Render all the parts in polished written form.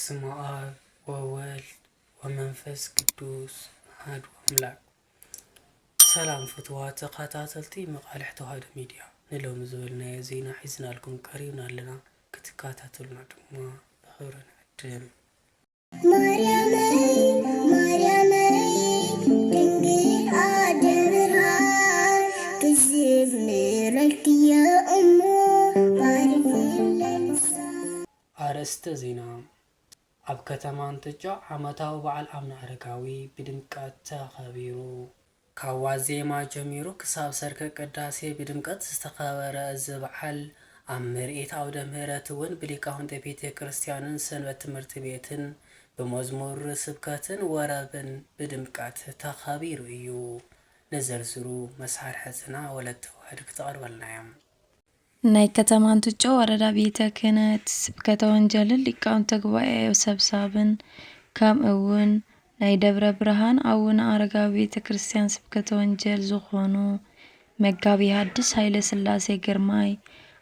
በስመ አብ ወወልድ ወመንፈስ ቅዱስ አሐዱ አምላክ። ሰላም ፍትዋት ተኸታተልቲ መቃልሕ ተዋህዶ ሚድያ ንሎም ዝበልናዮ ዜና ሒዝናልኩም ቀሪብና ኣለና። ክትከታተሉና ድማ ብኽብሪ ንዕድም። አርእስተ ዜና። ኣብ ከተማ እንጥጮ ዓመታዊ በዓል ኣቡነ ኣረጋዊ ብድምቀት ተኸቢሩ። ካብ ዋዜማ ጀሚሩ ክሳብ ሰርክ ቅዳሴ ብድምቀት ዝተኸበረ እዚ በዓል ኣብ ምርኢት ኣውደ ምህረት እውን ብሊቃውንተ ቤተ ክርስቲያንን ሰንበት ትምህርቲ ቤትን ብመዝሙር ስብከትን ወረብን ብድምቀት ተኸቢሩ እዩ። ንዘርዝሩ መሳርሕትና ወለተ ዋህድ ክትቐርበልና እዮም። ናይ ከተማ እንጥጮ ወረዳ ቤተ ክህነት ስብከተ ወንጌልን ሊቃውንተ ጉባኤ ሰብሳብን ከምኡ እውን ናይ ደብረ ብርሃን ኣቡነ ኣረጋዊ ቤተ ክርስቲያን ስብከተ ወንጌል ዝኾኑ መጋቢ ሐዲስ ሃይለ ስላሴ ግርማይ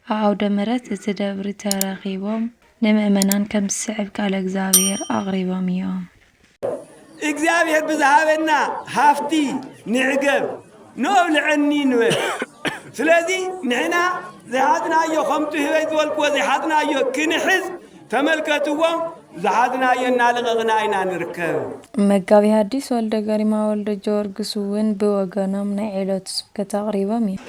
ኣብ ኣውደ ምሕረት እቲ ደብሪ ተረኺቦም ንምእመናን ከም ዝስዕብ ቃለ እግዚአብሔር ኣቕሪቦም እዮም። እግዚአብሔር ብዝሃበና ሃፍቲ ንዕገብ ንኣብልዐኒ ንበል። ስለዚ ንሕና ዘይሓዝናዮ ከምቲ ህበይ ዝበልክዎ ዘይሓዝናዮ ክንሕዝ ተመልከትዎም። ዝሓዝናዮ እናለቐቕና ኢና ንርከብ። መጋቢ ሐዲስ ወልደ ገሪማ ወልደ ጀወርግስ እውን ብወገኖም ናይ ዒሎት ስብከት ኣቕሪቦም እዮም።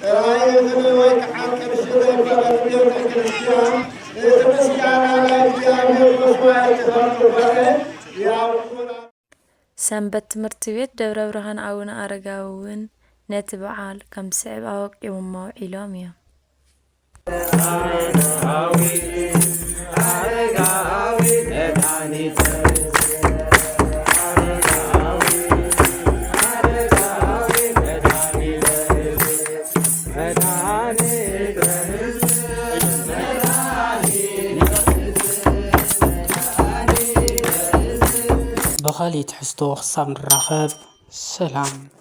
ወይ ከዓ ቅርሺ ዘይፈለጥ ቤተክርስቲያን እቲ ምስጋና ናይ እግዚአብሔር መስዋዕት ተፈርዱ ሰንበት ትምህርቲ ቤት ደብረ ብርሃን ኣቡነ ኣረጋዊ እውን ነቲ በዓል ከም ስዕብ ኣወቂቦም መውዒሎም እዮም። بخالي تحستو خصام الرخاب. سلام.